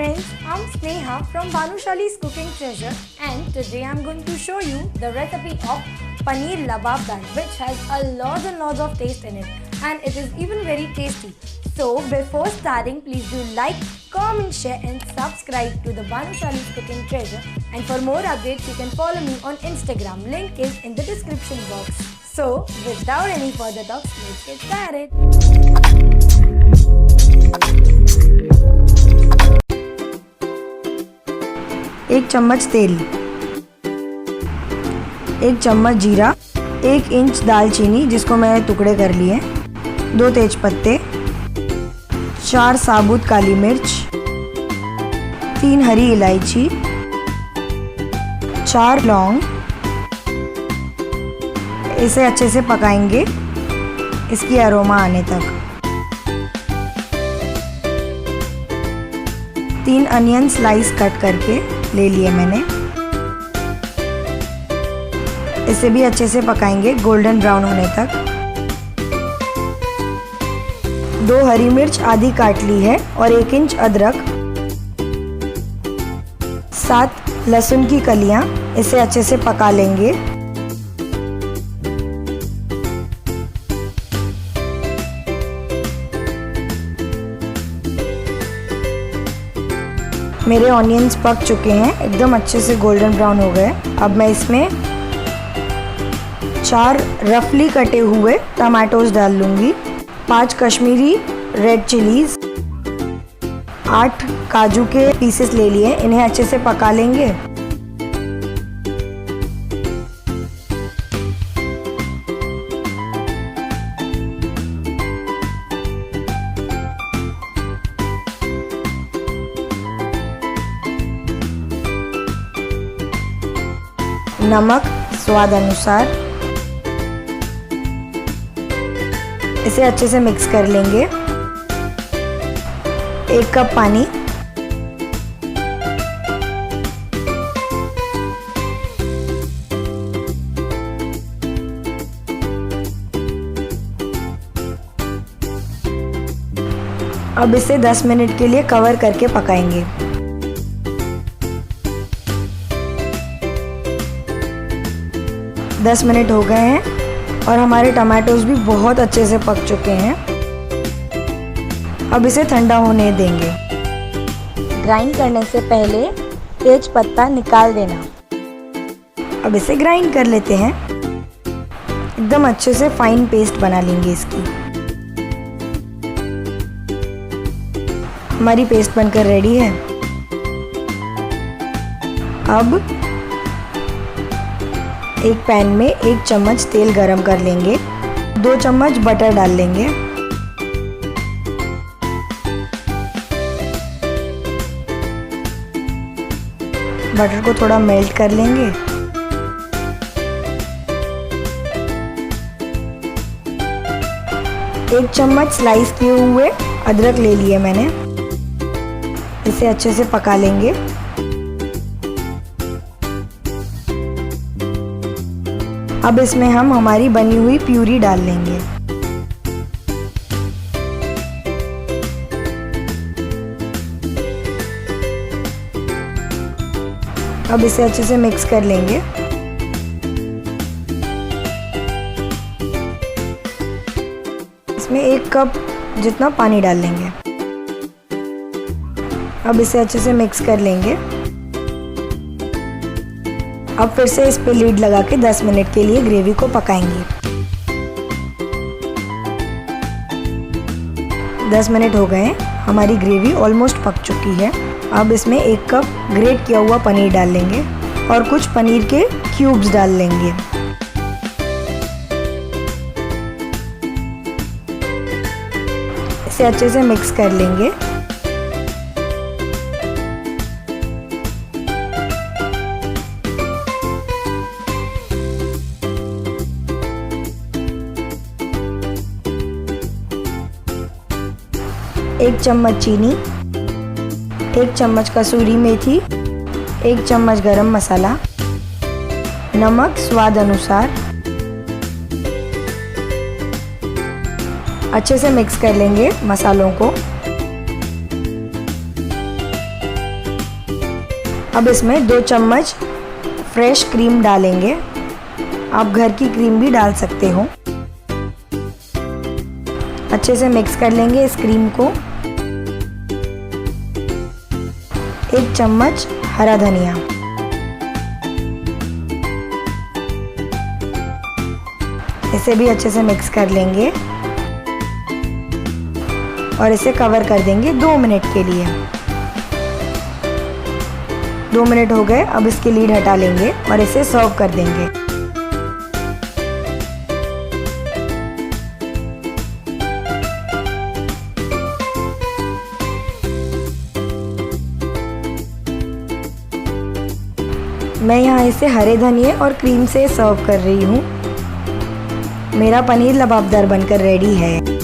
friends, I'm Sneha from Bhanushali's Cooking Treasure, and today I'm going to show you the recipe of Paneer Lababdar, which has a lot and lots of taste in it, and it is even very tasty. So before starting, please do like, comment, share and subscribe to the Bhanushali's Cooking Treasure, and for more updates you can follow me on Instagram, link is in the description box. So without any further talks, let's get started. एक चम्मच तेल, एक चम्मच जीरा, 1 inch दालचीनी जिसको मैंने टुकड़े कर लिए, 2 तेज पत्ते, 4 साबुत काली मिर्च, 3 हरी इलायची, 4 लौंग। इसे अच्छे से पकाएंगे इसकी अरोमा आने तक। 3 अनियन स्लाइस कट करके ले लिए मैंने। इसे भी अच्छे से पकाएंगे गोल्डन ब्राउन होने तक। 2 हरी मिर्च आधी काट ली है और 1 इंच अदरक, 7 लहसुन की कलियां। इसे अच्छे से पका लेंगे। मेरे ऑनियंस पक चुके हैं, एकदम अच्छे से गोल्डन ब्राउन हो गए। अब मैं इसमें 4 रफली कटे हुए टमाटोज डाल लूँगी, 5 कश्मीरी रेड चिलीज, 8 काजू के पीसेस ले लिए, इन्हें अच्छे से पका लेंगे। नमक स्वाद अनुसार। इसे अच्छे से मिक्स कर लेंगे। 1 कप पानी, अब इसे 10 मिनट के लिए कवर करके पकाएंगे। 10 मिनट हो गए हैं और हमारे टमाटोज भी बहुत अच्छे से पक चुके हैं। अब इसे ठंडा होने देंगे। ग्राइंड करने से पहले तेज पत्ता निकाल देना। अब इसे ग्राइंड कर लेते हैं। एकदम अच्छे से फाइन पेस्ट बना लेंगे इसकी। हमारी पेस्ट बनकर रेडी है। अब एक पैन में 1 चम्मच तेल गरम कर लेंगे, 2 चम्मच बटर डाल लेंगे। बटर को थोड़ा मेल्ट कर लेंगे। एक चम्मच स्लाइस किए हुए अदरक ले लिए मैंने। इसे अच्छे से पका लेंगे। अब इसमें हम हमारी बनी हुई प्यूरी डाल लेंगे। अब इसे अच्छे से मिक्स कर लेंगे। इसमें 1 कप जितना पानी डाल लेंगे। अब इसे अच्छे से मिक्स कर लेंगे। अब फिर से इस पे लीड लगा के 10 मिनट के लिए ग्रेवी को पकाएंगे। 10 मिनट हो गए, हमारी ग्रेवी ऑलमोस्ट पक चुकी है। अब इसमें 1 कप ग्रेट किया हुआ पनीर डाल लेंगे और कुछ पनीर के क्यूब्स डाल लेंगे। इसे अच्छे से मिक्स कर लेंगे। एक चम्मच चीनी, 1 चम्मच कसूरी मेथी, 1 चम्मच गरम मसाला, नमक स्वाद अनुसार। अच्छे से मिक्स कर लेंगे मसालों को। अब इसमें 2 चम्मच फ्रेश क्रीम डालेंगे। आप घर की क्रीम भी डाल सकते हो। अच्छे से मिक्स कर लेंगे इस क्रीम को। 1 चम्मच हरा धनिया, इसे भी अच्छे से मिक्स कर लेंगे और इसे कवर कर देंगे 2 मिनट के लिए। 2 मिनट हो गए। अब इसकी लीड हटा लेंगे और इसे सर्व कर देंगे। मैं यहाँ इसे हरे धनिए और क्रीम से सर्व कर रही हूँ। मेरा पनीर लबाबदार बनकर रेडी है।